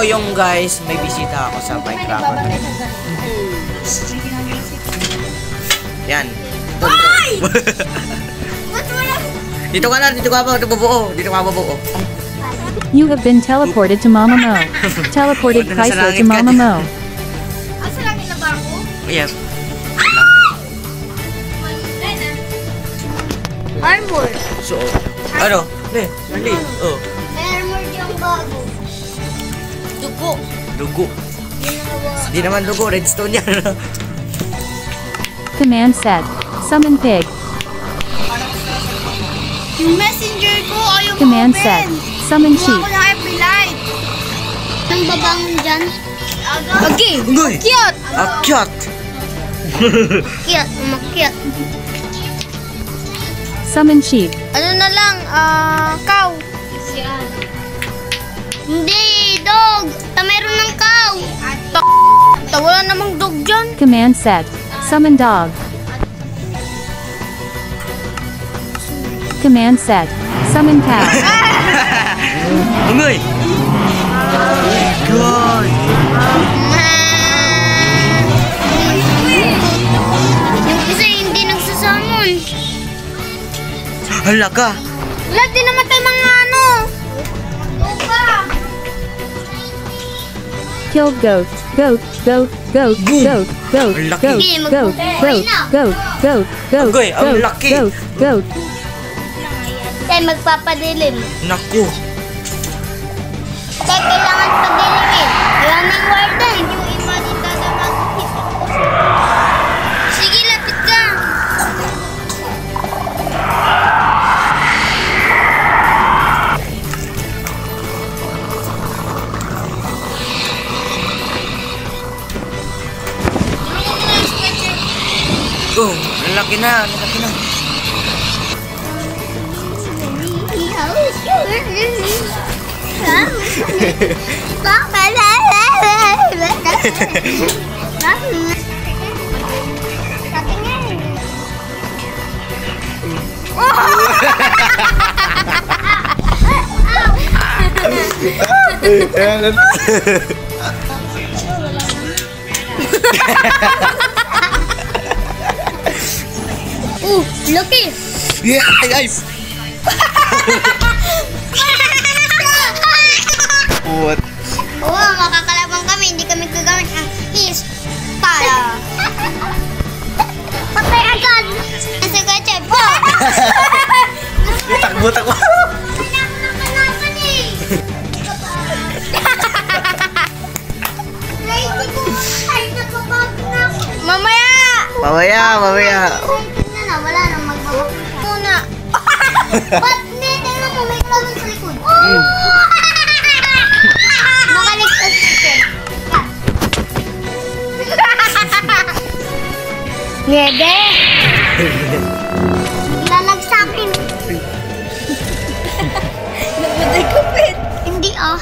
yung guys, may bisita ako sa Minecraft. Yan. Dito ka na, dito ka mabubuo. You have been teleported to Mama Mo. Teleported Kaiso to Mama Mo. Asa langit na ba ako? Yes. Armor. So, ano? Mali. Oh. Armor yung bago. Dugo. Di naman dugo, redstone yan. Command set. Summon pig. Yung messenger ko ayaw Command open. set. Summon sheep. Ako na every light. Nang babangon dyan. Okay. Uy! Cute. Akyat! Cute. Umakyat. Summon sheep. Ano na lang, cow. Hindi, dog. Meron ng cow. Wala namang dog dyan. Command set. Summon dog. Command set. Summon cow. Ungoy! Oh my God! Yung isa hindi nagsasamon. Hala ka! Wala din namatay mga ano. Kill goat. Goat. Goat. Goat. Goat. Goat. Goat. Goat. Goat. Goat. Goat. Goat. Agoy, ang laki. Goat. Goat. Kaya magpapadilim. Naku! Kaya kailangan padilimin. Wala nang warden. Yung ima din dadamagpit. Sige, lapit ka. Oh, ang laki na. Lucky. Yeah, guys! What? Oo, makakalabang kami. Hindi kami gagamit ang is-pala. Patay agad. Nasa gacha. Takbo! Mamaya. Mamaya. Tingnan na, wala nang magbabak. Muna. Ba't hindi? Tingnan mo, may clown sa likod. Makaligtas chicken. Ngede. Lalag sa akin. Nagmatay ko, pet. Hindi ah.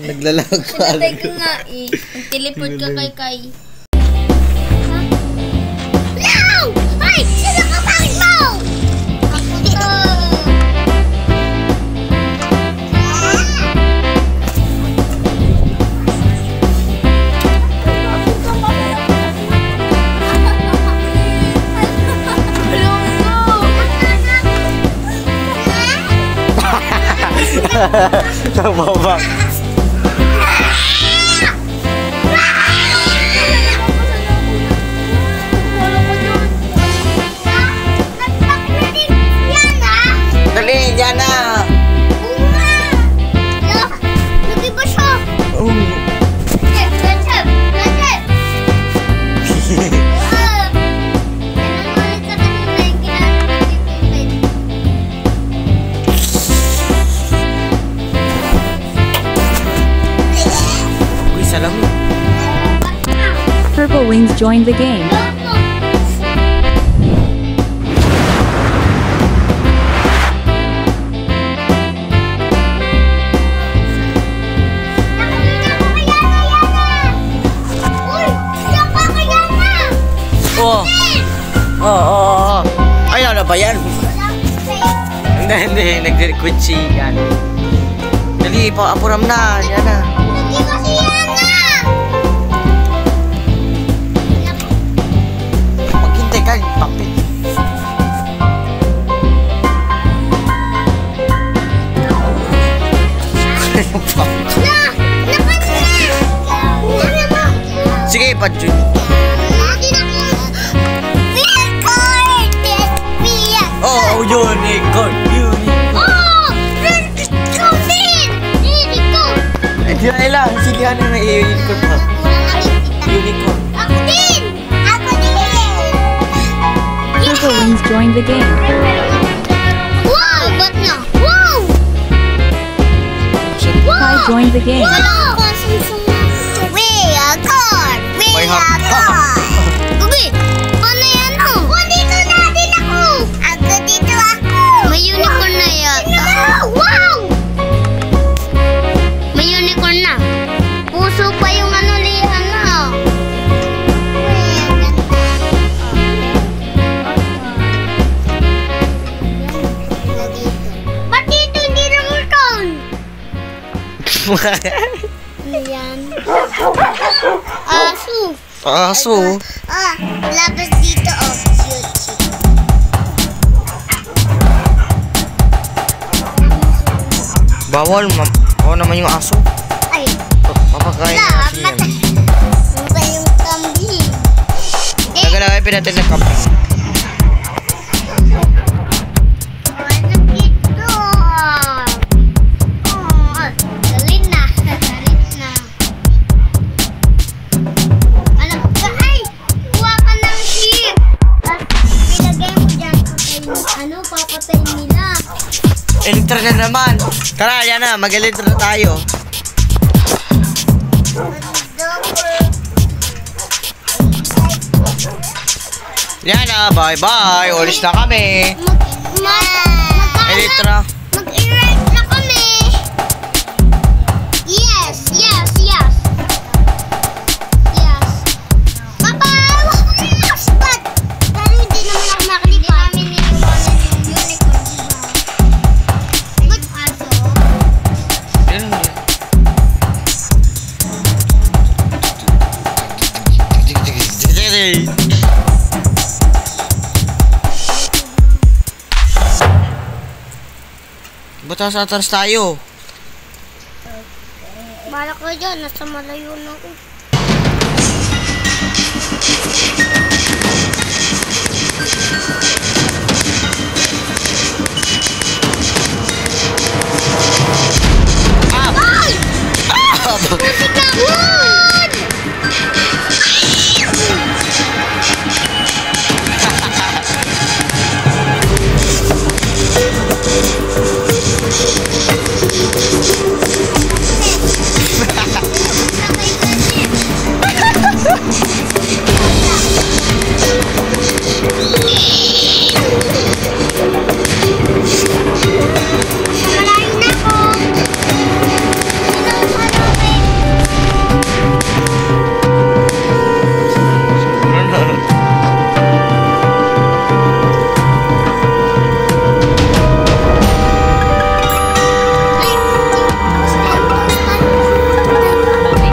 Naglalag ka. Nagmatay ko nga eh. Teleport ka kay. No! Ay! Sino ka pangit mo? Ako to. Nababa. Dali, dyan na. Lagi ba siya? Uy, salamin. Purple Wings joined the game. Oo. Ayaw na ba yan? Hindi. Nag-quit si yan. Dali. Dali, apuram na. Yan na. Hindi kasi yan na! Maghintay ka, papit. Sige, Padjun. Oh, unicorn. Eh, di na lang. Sige, ano may unicorn pa. Unicorn. Ako din! Ako din! Purple Wings joined the game. Wow! Ba't na? Wow! Kai joined the game. Wow! We are God! We May are hap- God! Gubi! Ano yan oh? Oh, dito na! Din ako! Ako dito ako! May unicorn na yata. Wow! May unicorn na. Puso pa yung ano lihan na. Ba't dito hindi ramulton? Ano yan? Aso. Aso. Ah, labas dito oh. Cute. Bawal, bawal naman yung aso. Ay, Papakain ng wala. aso yan. Ano ba yung kambing? Nagalagay natin ng kape. Ano dito? Oh, galing na. Galing na. Alam ka, ay! Kuha ka ng sheep! Ilagay mo dyan. Ano, papatayin nila. Elektra na naman. Tara, yan na. Mag-elektra na tayo. Yan na. Bye-bye. Ulis na kami. Elektra. Mag-erect na kami. Yes, yes, yes. Yes. Papa, yes, but pero hindi naman ako makalipat. Hindi namin niliwanan yung unicorn, diba? Good aso. Yan. Batas atras tayo. Bala ko dyan, nasa malayo na ako. Ay! Putik na wood! Malayo na ako.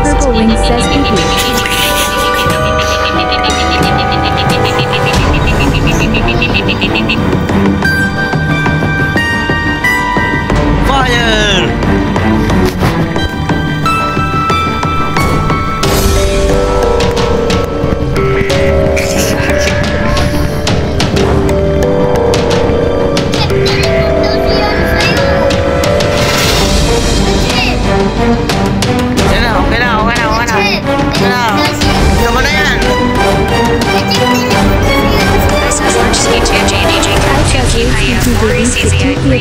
Purple Wings says PP. Fire! Yan na, okay na, okay na, okay na. Okay na. Tama na yan.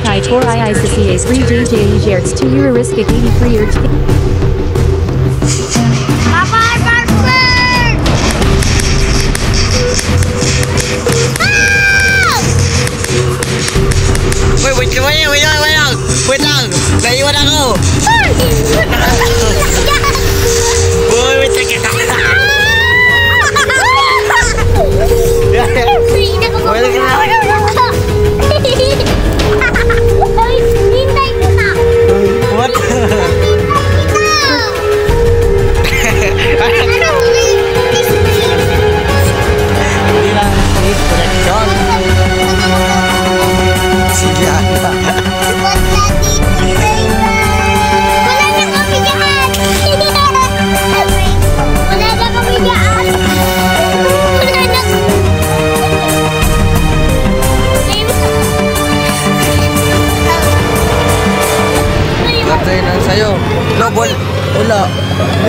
Kai Tor IICCA 3JJ Jerks 2 Euristic 83 Urge. Papa, Barber! Wait lang. Naiwan ako. Boy, wait lang kita. Wait lang. Hintay ko na. What?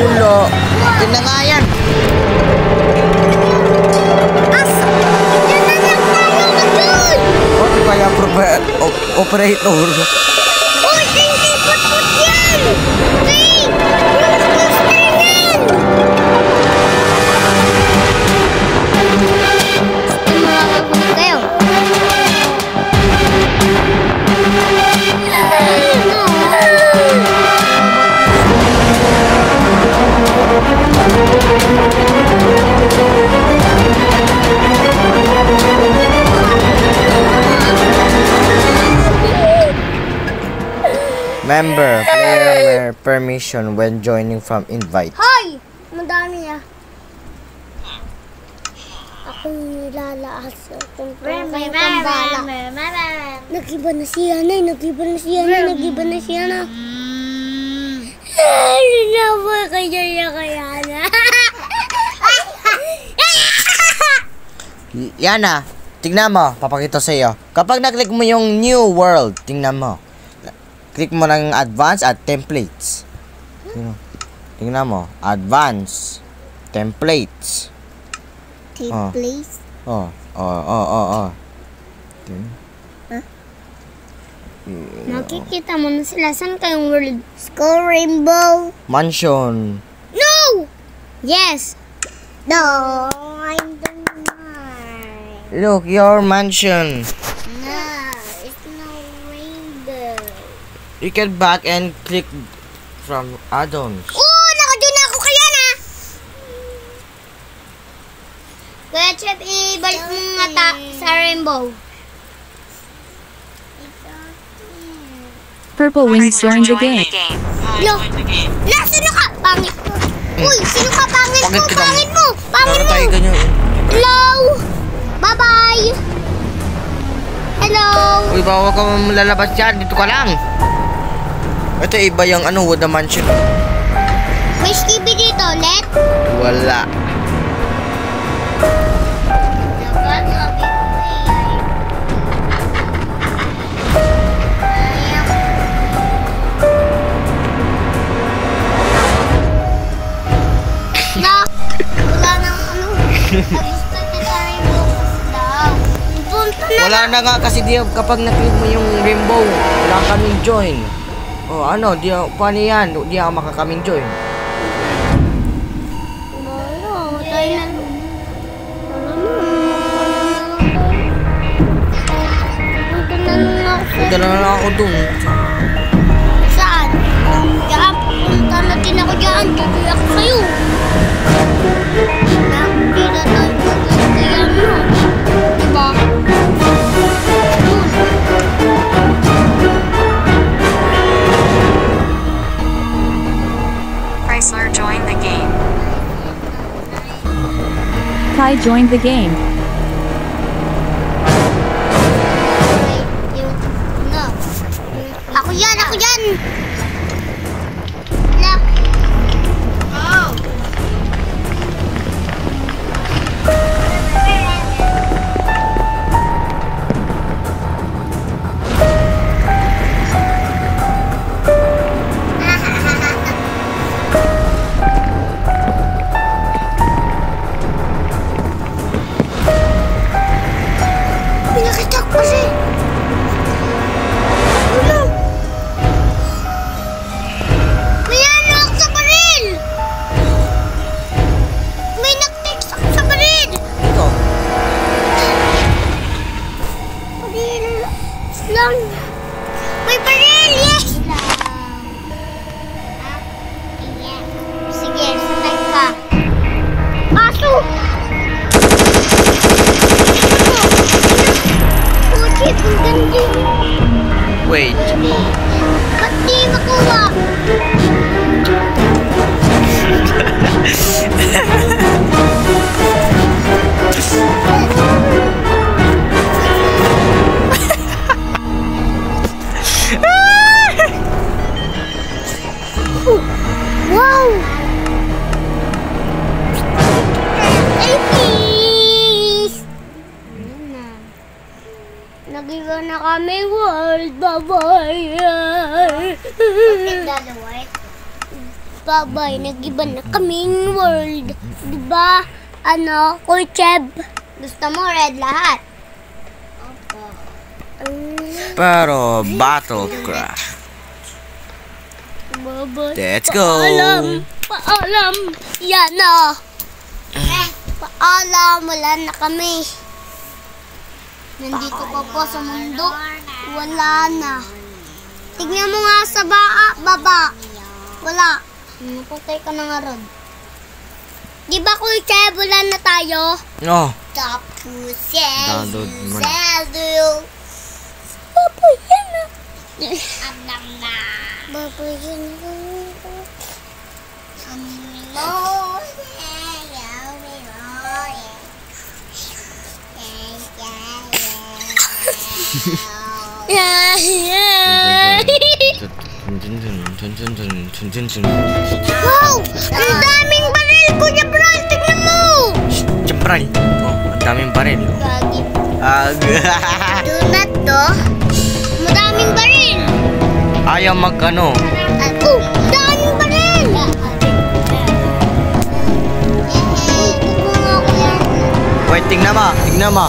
ulo. Akin na nga yan. Asa? Yan na lang tayo na doon! O, di ba yung operator? Uy, hindi put-put yan! Hey! Yung poster yan! Makakapunod kayo. Member, player permission when joining from invite. Hoy! Madami ah. Ako nilalaas kung kayo kambala. Nag-iba na siya na, nag-iba na siya na, nag-iba na siya na. Ano na ba kayo na kaya na? Yana, tingnan mo, papakita sa iyo. Kapag na-click mo yung new world, tingnan mo. Click mo ng advance at templates. Tingnan mo, advance, templates. Please. Oh. Makikita mo na sila. Saan kayong world? Skull Rainbow. Mansion. No! Yes. No, I'm the one. Look, your mansion. No, it's no rainbow. You can back and click from add-ons. Oh, nakadun ako kaya na. Kuya Chef, ibalik mo nga sa rainbow. Purple Wings joined the game. Lo, sino ka? Pangit ko. Uy, sino ka? Pangit ko, Bakit ka pangit mo. Pangit Para mo. tayo ganyan. Hello. Bye-bye. Hello. Uy, bawal ka lalabas dyan. Dito ka lang. Ito iba yung wood na mansion. May skibi dito, let. Wala. Wala nang Gusto kita rainbow daw. Punta na. Wala na nga kasi kapag na-click mo yung rainbow, wala kaming join. Oh, paano yan? Di ako makakaming join. Wala, tayo na. Punta na lang ako dun. Saan? Diyan, punta na din ako dyan. Tuloy ako sa'yo. Hindi na tayo pagkakayan mo. Diba? Chrysler joined the game. Kai joined the game. Ako yan! Ako yan! Wala. Oh. Pinakita ko kasi. Ano? May ano ako sa baril! May nag-text ako sa baril! Ito. Baril lang. May baril! Yes! Sige, sanay ka. Aso! Oh, Chip, ang ganda. Wait. Ba't di makuha? Wow! Ay, please! Nag-iba na kami world. Bye-bye! Babay, nag-iba na kaming world. Diba? Ano, Kuya Cheb? Gusto mo red lahat? Opo. Pero Battlecraft. Babay. Let's go. Paalam. Yan na. Paalam, wala na kami. Nandito pa po sa mundo. Wala na. Tignan mo nga sa baba. Wala. Naputay ka na nga ron. Di ba Kuya Cheb, wala na tayo? Oh. Tapos Download mo na. Papa, yan na. Alam na. Papa, yan na. Yeah, yeah. Wow! Ang daming baril, Kuya Bral! Tignan mo! Siyempre. Oh, ang daming baril. Gagi. Ag. Donut to. Madaming baril. Ayaw mag-ano. Daming baril! Wait, tingnan mo. Tingnan mo.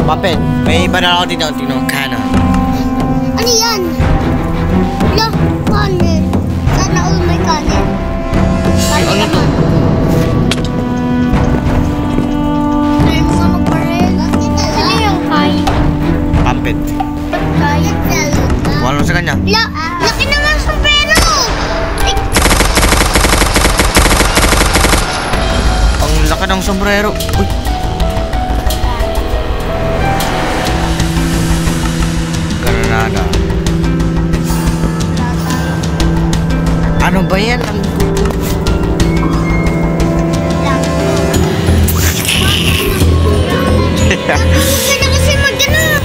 Papet. May iba na ako dito. Tingnan mo. Cannon. Ano yan? Wala, kanin. Sana all may kanin. Ay, ano to? Meron sa magbaril. Ano yung kain? Pampet. Kain salad. Wala sa kanya. Laki naman sa pera. Ang laki ng sombrero. Uy. Granada. Ano ba yan? Huwag na kasi mag-ganun.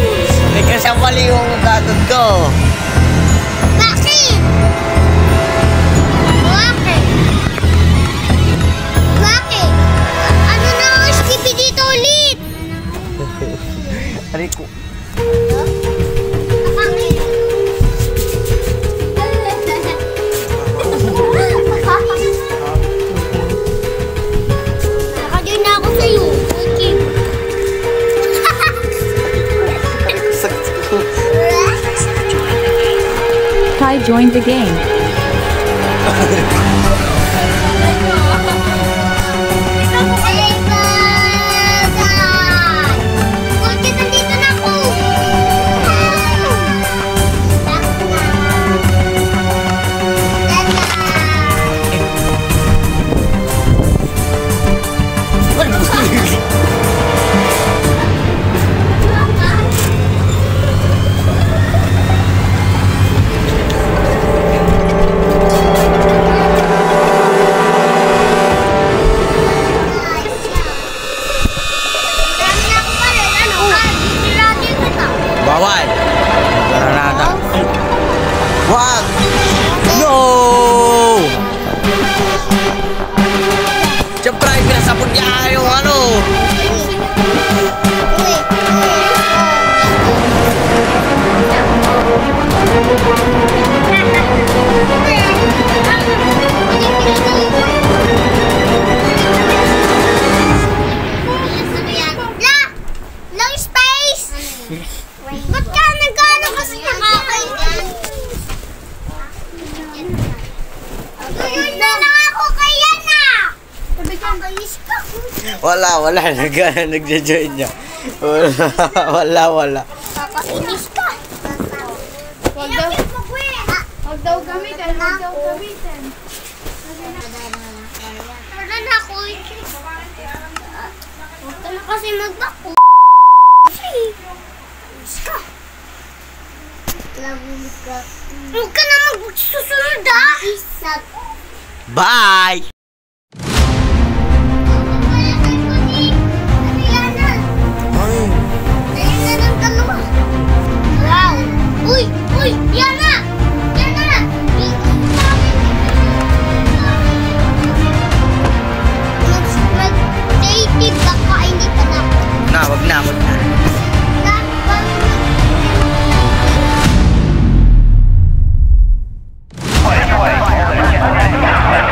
May kasapali yung gatod ko. Bakit? Bakit? Bakit? Ano na ang Skippy dito ulit? Ari ko. Nakajoin na ako sa'yo. Okay. Kai joined the game. Bakit nandito na ako? Bawal. Granada. Wag. No! Siyempre, pinasapot niya yung ano. Long space! Ba't ka nagkano kasi nakakain? Tuyod na lang ako kaya na! Nakakainis ka. Wala. Nagja-join niya. Wala. Nakakainis ka. Huwag daw gamitin. Wala na ako. Huwag ka na kasi magbako. Huwag ka na magsusunod Bye! Wow! Uy! Yan na! Mag-dative baka hindi pa na. Wag na. Dapat